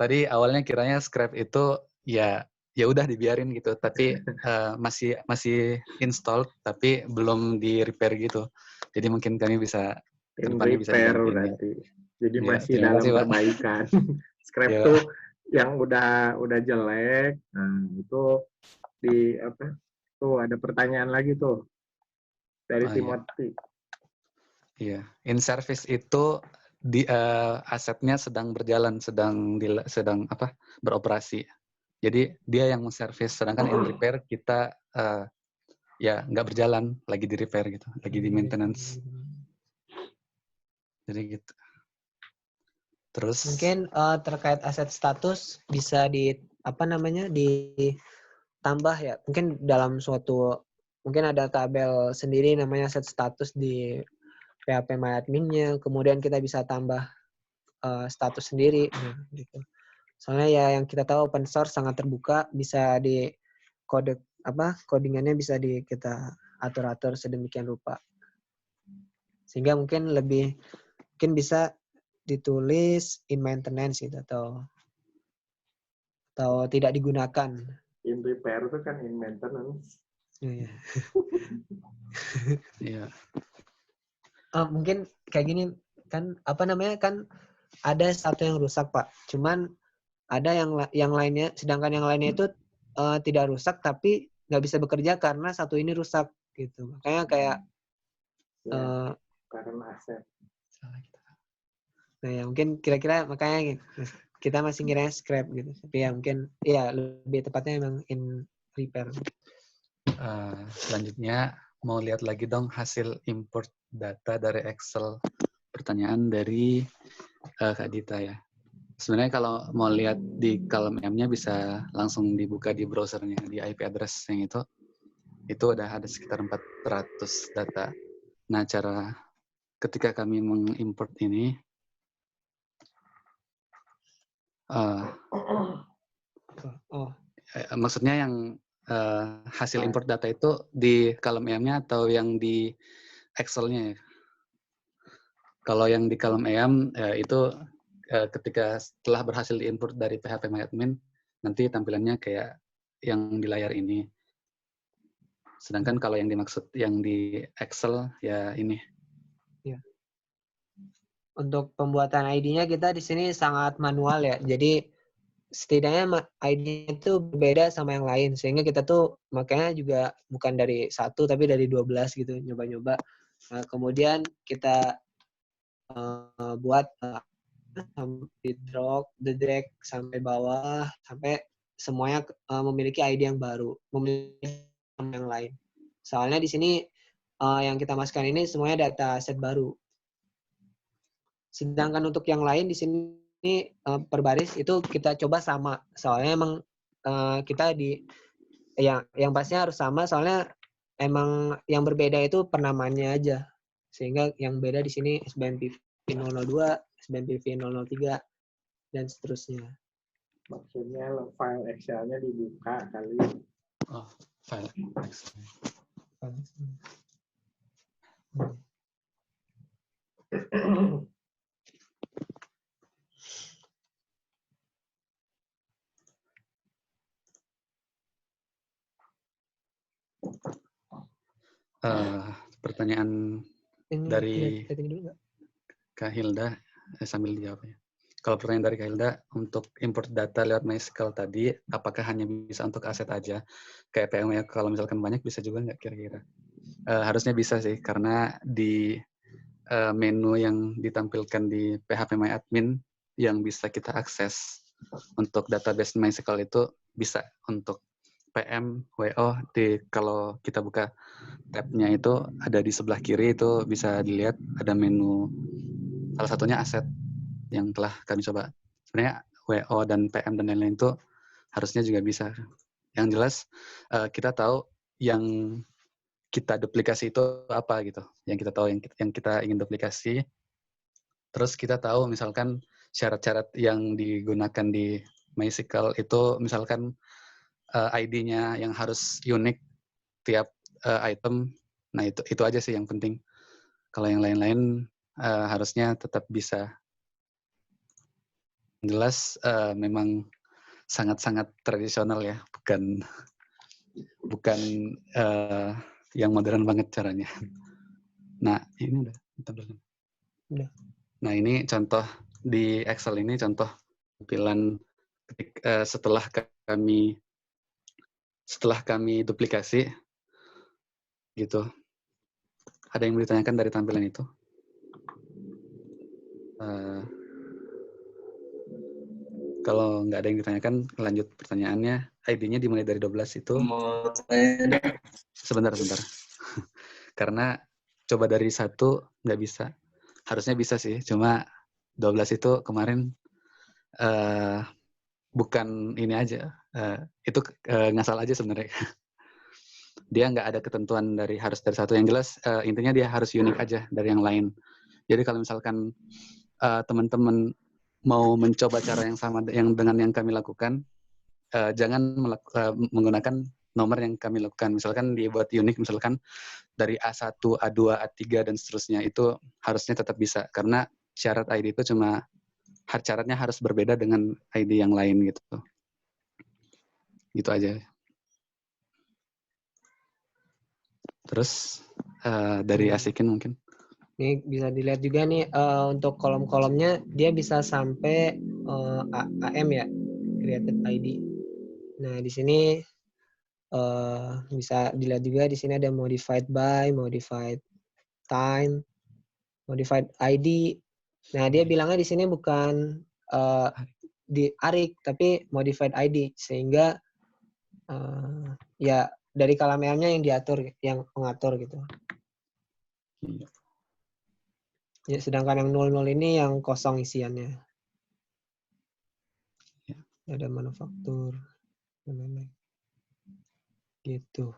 Tadi awalnya kiranya scrap itu ya udah dibiarin gitu, tapi masih install tapi belum di repair gitu. Jadi mungkin kami bisa kedepannya bisa repair diganti. berarti. Jadi Ya, masih terima dalam kasih, Pak. perbaikan. Scrap Ya, tuh yang udah jelek. Nah, itu tuh ada pertanyaan lagi tuh dari Timothy. Iya, in service itu di asetnya sedang berjalan, sedang beroperasi. Jadi dia yang menservis, sedangkan in repair kita ya nggak berjalan, lagi di repair gitu, lagi di maintenance. Jadi gitu. Terus mungkin terkait aset status bisa ditambah ya. Mungkin dalam mungkin ada tabel sendiri namanya aset status di PHP MyAdmin-nya. Kemudian kita bisa tambah status sendiri. Nah, gitu. Soalnya ya yang kita tahu open source sangat terbuka, bisa di codingannya bisa kita atur-atur sedemikian rupa. Sehingga mungkin bisa ditulis in maintenance gitu atau tidak digunakan. In repair itu kan in maintenance. Iya. Iya. Mungkin kayak gini kan ada satu yang rusak, Pak. Cuman ada yang lainnya, sedangkan yang lainnya itu tidak rusak tapi nggak bisa bekerja karena satu ini rusak gitu. Makanya kayak karena aset. Nah, ya mungkin kira-kira makanya kita masih ngiranya scrap gitu. Tapi ya mungkin ya lebih tepatnya emang in repair. Selanjutnya mau lihat lagi dong hasil import data dari Excel. Pertanyaan dari Kak Dita ya. Sebenarnya kalau mau lihat di column M-nya bisa langsung dibuka di browsernya, di IP address yang itu udah ada sekitar 400 data. Nah, cara ketika kami mengimport ini, maksudnya yang hasil import data itu di column M-nya atau yang di Excel-nya ya? Kalau yang di column M itu ketika setelah berhasil diimport dari PHP MyAdmin, nanti tampilannya kayak yang di layar ini. Sedangkan kalau yang dimaksud yang di Excel ya ini. Ya. Untuk pembuatan ID-nya kita di sini sangat manual ya. Jadi setidaknya ID-nya itu berbeda sama yang lain. Sehingga kita tuh makanya juga bukan dari 1 tapi dari 12 gitu, nyoba-nyoba. Nah, kemudian kita buat di drag sampai bawah sampai semuanya memiliki ID yang baru, memiliki yang lain. Soalnya di sini yang kita masukkan ini semuanya data set baru. Sedangkan untuk yang lain di sini per baris itu kita coba sama. Soalnya emang kita yang pastinya harus sama. Soalnya emang yang berbeda itu penamaannya aja. Sehingga yang beda di sini SBMPV 002, SBMPV 003 dan seterusnya. Maksudnya file Excel-nya dibuka kali. Oh, file Excel. Pertanyaan Ini dari setting dulu nggak? Kak Hilda, sambil dijawab ya. Kalau pertanyaan dari Kak Hilda, untuk import data lewat MySQL tadi, apakah hanya bisa untuk aset aja? Kayak PM ya, kalau misalkan banyak bisa juga nggak kira-kira? Harusnya bisa sih, karena di menu yang ditampilkan di phpMyAdmin yang bisa kita akses untuk database MySQL itu bisa untuk PM, WO, kalau kita buka tab-nya itu ada di sebelah kiri itu bisa dilihat ada menu, salah satunya aset yang telah kami coba. Sebenarnya WO dan PM dan lain-lain itu harusnya juga bisa. Yang jelas kita tahu yang kita duplikasi itu apa gitu. Yang kita tahu yang kita ingin duplikasi. Terus kita tahu misalkan syarat-syarat yang digunakan di MySQL itu misalkan ID-nya yang harus unik tiap item. Nah, itu aja sih yang penting. Kalau yang lain-lain harusnya tetap bisa. Jelas memang sangat-sangat tradisional ya, bukan yang modern banget caranya. Nah, ini udah. Udah. Nah, ini contoh di Excel ini contoh tampilan setelah kami duplikasi gitu. Ada yang mau ditanyakan dari tampilan itu? Kalau nggak ada yang ditanyakan, lanjut pertanyaannya. ID-nya dimulai dari 12 itu. Mau tanya. Sebentar. Karena coba dari 1 nggak bisa. Harusnya bisa sih, cuma 12 itu kemarin bukan ini aja. Itu ngasal aja sebenarnya. Dia nggak ada ketentuan harus dari 1. Yang jelas intinya dia harus unik aja dari yang lain. Jadi kalau misalkan teman-teman mau mencoba cara yang sama dengan yang kami lakukan, jangan menggunakan nomor yang kami lakukan. Misalkan dibuat unik, misalkan dari A1, A2, A3, dan seterusnya, itu harusnya tetap bisa. Karena syarat ID itu syaratnya harus berbeda dengan ID yang lain gitu. Gitu aja. Terus dari Asikin mungkin. Ini bisa dilihat juga nih untuk kolom-kolomnya dia bisa sampai AM ya, created ID. Nah di sini bisa dilihat juga di sini ada modified by, modified time, modified ID. Nah dia bilangnya di sini bukan di ARIC tapi modified ID sehingga ya dari kalameannya yang diatur, yang mengatur gitu. Ya, sedangkan yang 00 ini yang kosong isiannya. Ya. Ada manufaktur dan lain-lain. Gitu.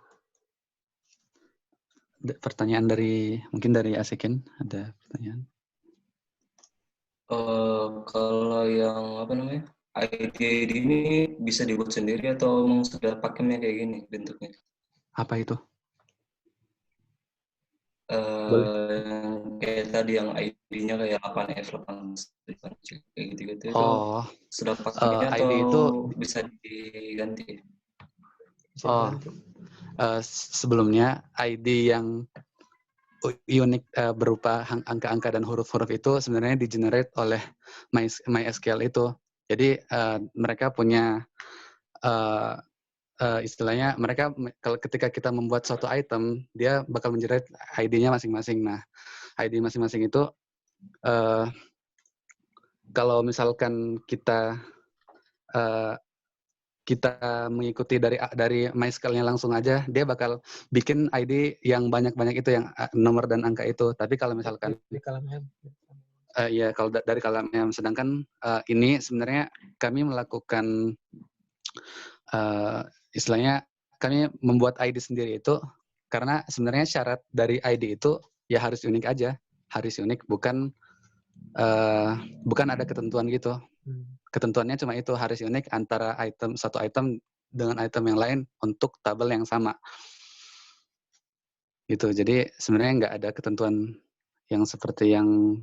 Pertanyaan mungkin dari Asikin, ada pertanyaan? Kalau yang apa namanya ID ini bisa dibuat sendiri atau memang sudah pakemnya kayak gini bentuknya? Apa itu? Kayak tadi yang ID-nya kayak 8F, 8 kayak gitu-gitu itu sudah pakemnya atau ID itu bisa diganti? Bisa diganti. Sebelumnya ID yang unik berupa angka-angka dan huruf-huruf itu sebenarnya di-generate oleh MySQL itu. Jadi mereka punya istilahnya, mereka ketika kita membuat suatu item, dia bakal mengenerate ID-nya masing-masing. Nah, ID masing-masing itu kalau misalkan kita mengikuti dari MySQL-nya langsung aja, dia bakal bikin ID yang banyak-banyak itu, yang nomor dan angka itu. Tapi kalau misalkan di kalamean. ya kalau dari kalamean, sedangkan ini sebenarnya kami melakukan istilahnya kami membuat ID sendiri itu karena sebenarnya syarat dari ID itu ya harus unik aja, harus unik, bukan ada ketentuan gitu. Ketentuannya cuma itu, harus unik antara satu item dengan item yang lain untuk tabel yang sama. Gitu. Jadi sebenarnya nggak ada ketentuan yang seperti yang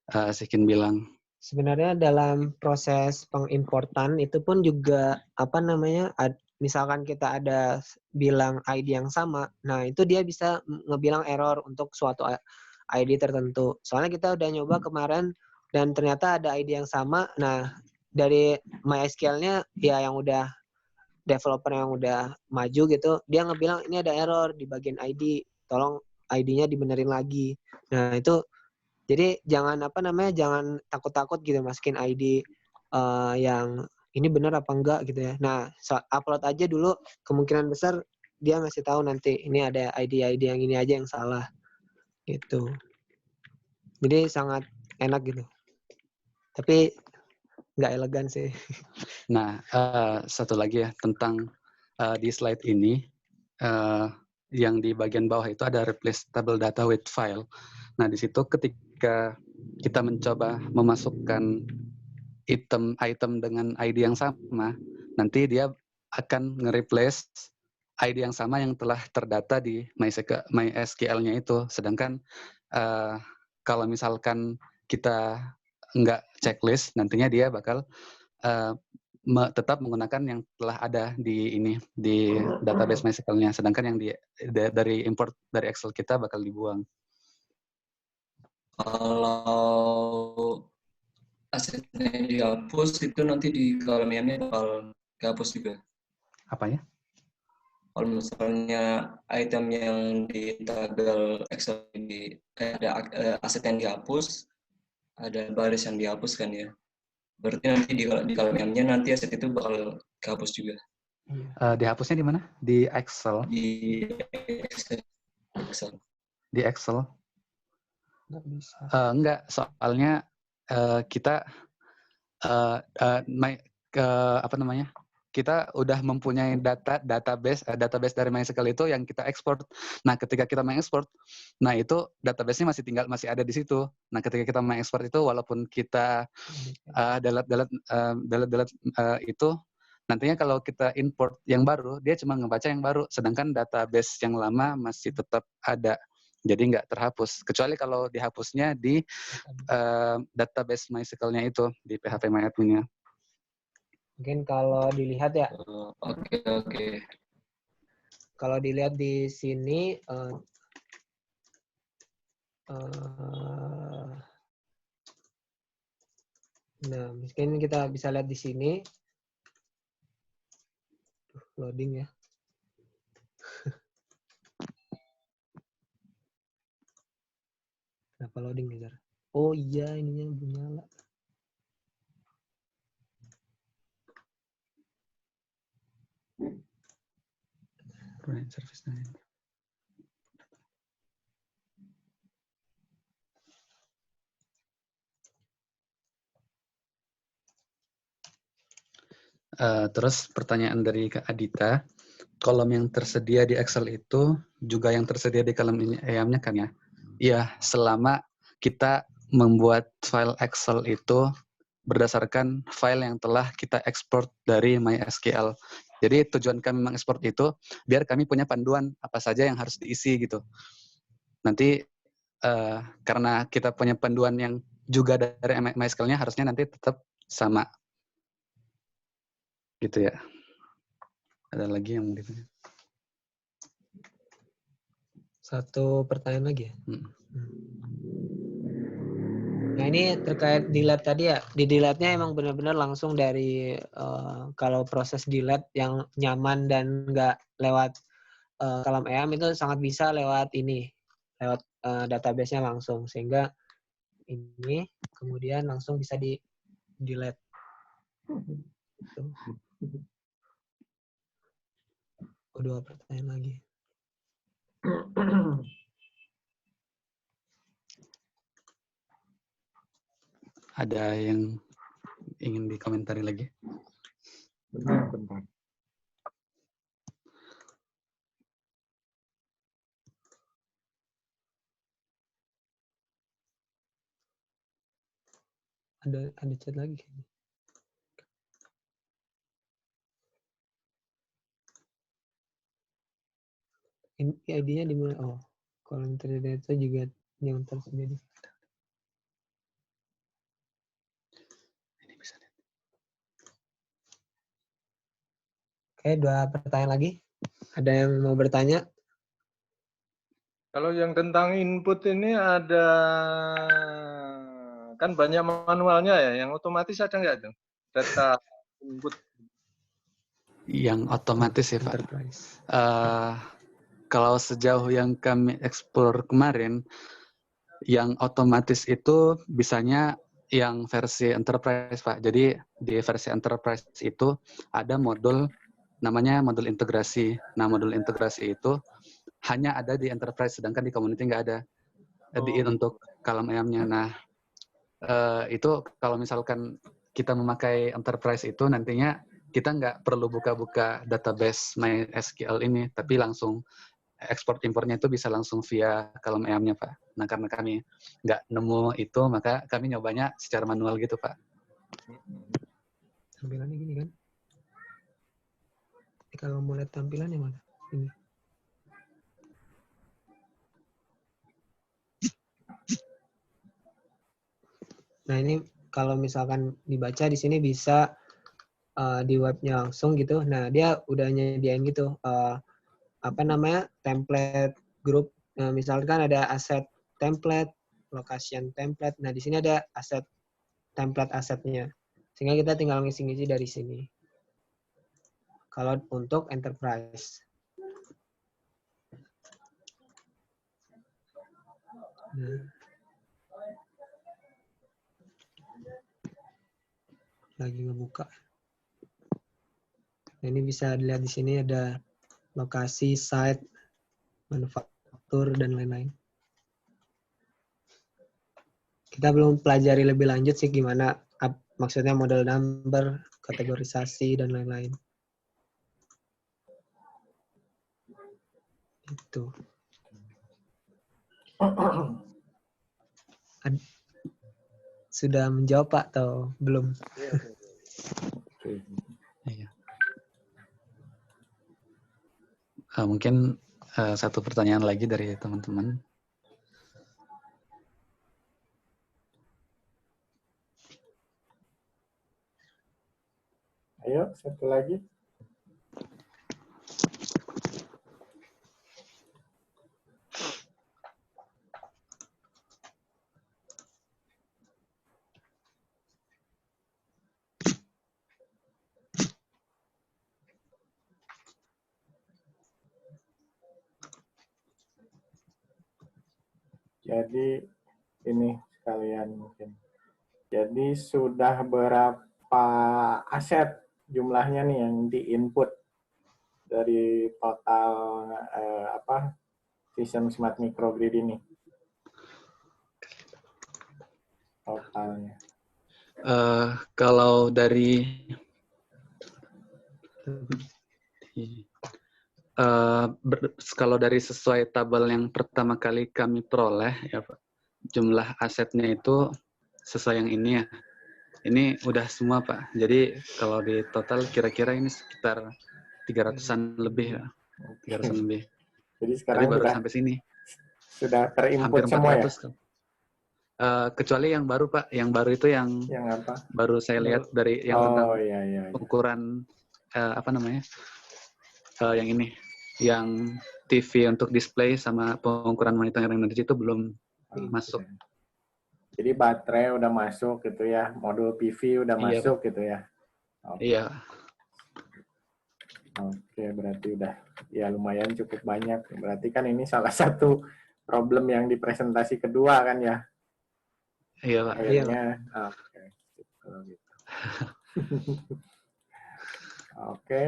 Sikin bilang. Sebenarnya dalam proses pengimportan itu pun juga misalkan kita ada bilang ID yang sama, nah itu dia bisa ngebilang error untuk suatu ID tertentu. Soalnya kita udah nyoba kemarin dan ternyata ada ID yang sama. Nah, dari MySQL-nya ya yang udah developer yang udah maju gitu, dia ngebilang ini ada error di bagian ID, tolong ID-nya dibenerin lagi. Nah, itu jadi jangan takut-takut gitu masukin ID yang ini benar apa enggak gitu ya. Nah, upload aja dulu, kemungkinan besar dia ngasih tahu nanti ini ada ID yang ini aja yang salah gitu. Jadi sangat enak gitu. Tapi nggak elegan sih. Nah, satu lagi ya tentang di slide ini yang di bagian bawah itu ada replace table data with file. Nah, di situ ketika kita mencoba memasukkan item dengan ID yang sama, nanti dia akan nge-replace ID yang sama yang telah terdata di MySQL-nya itu. Sedangkan kalau misalkan kita nggak checklist, nantinya dia bakal tetap menggunakan yang telah ada di database MySQL-nya, sedangkan yang dari import dari Excel kita bakal dibuang. Kalau asetnya dihapus itu nanti di kolom IAM-nya bakal dihapus juga. Apanya? Kalau misalnya item yang di toggle Excel ada aset yang dihapus, ada baris yang dihapus kan ya. Berarti nanti di kolom IAM-nya nanti aset itu bakal dihapus juga. Dihapusnya di mana? Di Excel. Di Excel. Di Excel. Nggak bisa. Enggak, soalnya kita kita udah mempunyai database dari MySQL itu yang kita ekspor. Nah, ketika kita mengekspor, nah itu database-nya masih ada di situ. Nah, ketika kita mengekspor itu, walaupun kita delete itu, nantinya kalau kita import yang baru, dia cuma ngebaca yang baru, sedangkan database yang lama masih tetap ada. Jadi nggak terhapus. Kecuali kalau dihapusnya di database MySQL-nya itu, di PHP-MyAdmin-nya. Mungkin kalau dilihat ya. Oke. Kalau dilihat di sini nah, mungkin kita bisa lihat di sini. Loading ya. Kenapa loading nih, Zar? Oh iya, ininya belum nyala. Service. Terus pertanyaan dari Kak Adita, kolom yang tersedia di Excel itu juga yang tersedia di kolom IAM-nya kan ya? Iya, selama kita membuat file Excel itu berdasarkan file yang telah kita ekspor dari MySQL. Jadi tujuan kami mengekspor itu biar kami punya panduan apa saja yang harus diisi gitu. Nanti karena kita punya panduan yang juga dari MySQL-nya, harusnya nanti tetap sama. Gitu ya. Ada lagi yang mau ditanya? Satu pertanyaan lagi ya. Nah, ini terkait delete tadi ya. Di delete-nya emang benar-benar langsung dari kalau proses delete yang nyaman dan nggak lewat kolom IAM itu sangat bisa lewat database-nya langsung, sehingga ini kemudian langsung bisa di delete. Dua pertanyaan lagi. Ada yang ingin dikomentari lagi? Bentar. Ada chat lagi. Ini ID-nya di mana? Oh, kolom terdata juga yang tersedia. Ini bisa lihat. Oke, 2 pertanyaan lagi. Ada yang mau bertanya? Kalau yang tentang input ini ada, kan banyak manualnya ya, yang otomatis ada nggak tuh? Data input. Yang otomatis ya Pak. Enterprise. Kalau sejauh yang kami explore kemarin, yang otomatis itu bisanya yang versi enterprise Pak. Jadi di versi enterprise itu ada modul namanya modul integrasi. Nah modul integrasi itu hanya ada di enterprise, sedangkan di community nggak ada. Untuk column AM-nya. Nah itu kalau misalkan kita memakai enterprise itu nantinya kita nggak perlu buka-buka database MySQL ini, tapi langsung ekspor impornya itu bisa langsung via column AM-nya Pak. Nah karena kami nggak nemu itu, maka kami nyobanya secara manual gitu Pak. Tampilannya gini kan? Kalau mau lihat tampilannya mana? Ini. Nah ini kalau misalkan dibaca di sini bisa di webnya langsung gitu. Nah dia udah nyediain gitu apa namanya template grup. Nah, misalkan ada aset template, location template. Nah di sini ada aset template asetnya. Sehingga kita tinggal ngisi-ngisi dari sini. Kalau untuk enterprise. Nah. Lagi ngebuka. Nah, ini bisa dilihat di sini ada lokasi, site, manufaktur, dan lain-lain. Kita belum pelajari lebih lanjut sih gimana maksudnya model number, kategorisasi, dan lain-lain. Itu. Sudah menjawab Pak atau belum? Iya. Mungkin satu pertanyaan lagi dari teman-teman. Ayo, satu lagi. Jadi ini sekalian mungkin. Jadi sudah berapa aset jumlahnya nih yang di-input dari total sistem smart microgrid ini? Totalnya. Kalau dari kalau dari sesuai tabel yang pertama kali kami peroleh ya Pak, jumlah asetnya itu sesuai yang ini ya. Ini udah semua Pak. Jadi kalau di total kira-kira ini sekitar 300-an lebih ya. 300-an lebih. Jadi Tapi sekarang baru sampai sini. sudah terinput Hampir 400 semua ya? Kecuali yang baru Pak. Yang baru itu yang apa? baru saya lihat dari yang tentang iya. ukuran yang ini, yang TV untuk display sama pengukuran monitor energi itu belum masuk. Jadi baterai udah masuk gitu ya, modul PV udah Iya, masuk Pak. gitu ya. Iya. Oke, berarti udah ya lumayan cukup banyak. Berarti kan ini salah satu problem yang di presentasi kedua kan ya. Iya, Pak. Akhirnya, oke. Gitu. Oke,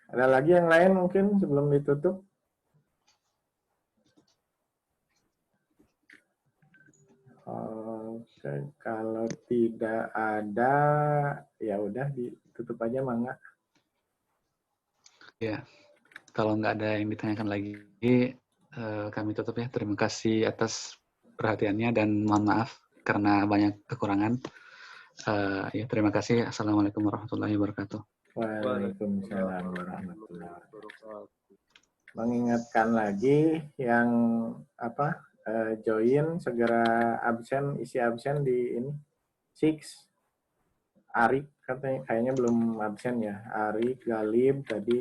ada lagi yang lain mungkin sebelum ditutup? Oke, kalau tidak ada, ya udah ditutup aja Mangga. Ya, kalau nggak ada yang ditanyakan lagi, kami tutup ya. Terima kasih atas perhatiannya dan mohon maaf karena banyak kekurangan. Ya, terima kasih. Assalamualaikum warahmatullahi wabarakatuh. Waalaikumsalam warahmatullahi wabarakatuh. Mengingatkan lagi yang join segera absen, isi absen di ini 6 Arik katanya kayaknya belum absen ya. Arik Galib tadi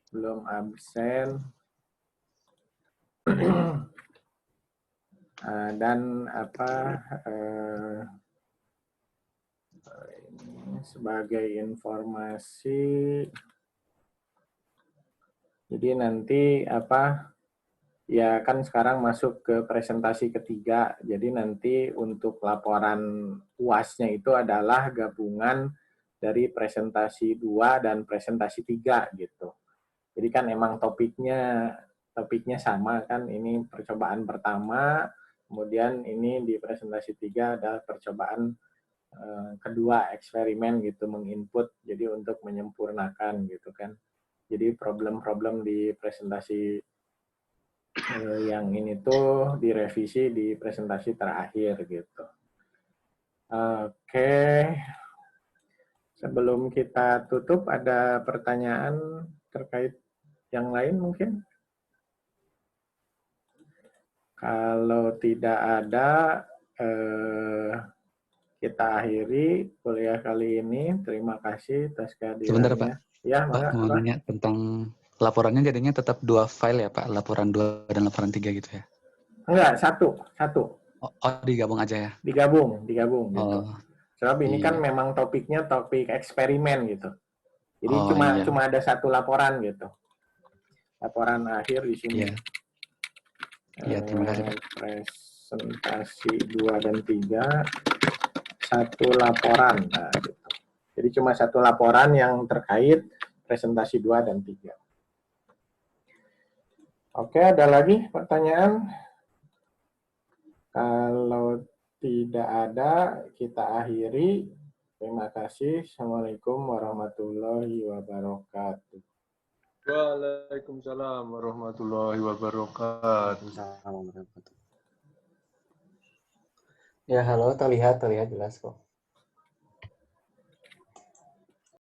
belum absen. Dan ini sebagai informasi, jadi nanti ya kan sekarang masuk ke presentasi ketiga, jadi nanti untuk laporan UAS-nya itu adalah gabungan dari presentasi 2 dan presentasi 3 gitu. Jadi kan emang topiknya sama kan, ini percobaan pertama, kemudian ini di presentasi 3 adalah percobaan kedua, eksperimen gitu, menginput, jadi untuk menyempurnakan gitu kan. Jadi problem-problem di presentasi yang ini tuh direvisi di presentasi terakhir gitu. Oke. Sebelum kita tutup, ada pertanyaan terkait yang lain mungkin? Kalau tidak ada, kita akhiri kuliah kali ini. Terima kasih atas kehadirannya. Sebentar Pak. Ya, Pak mau nanya tentang laporannya jadinya tetap 2 file ya Pak? Laporan 2 dan laporan 3 gitu ya? Enggak, satu. Oh digabung aja ya? Digabung gitu. Oh, Sebab ini kan iya. memang topiknya topik eksperimen gitu. Jadi Oh, iya. cuma ada satu laporan gitu. Laporan akhir di sini. Iya. Iya, terima kasih Pak. Presentasi 2 dan 3, satu laporan. Nah, gitu. Jadi cuma satu laporan yang terkait presentasi 2 dan 3. Oke, ada lagi pertanyaan? Kalau tidak ada, kita akhiri. Terima kasih. Assalamualaikum warahmatullahi wabarakatuh. Waalaikumsalam warahmatullahi wabarakatuh. Ya, halo, terlihat jelas kok.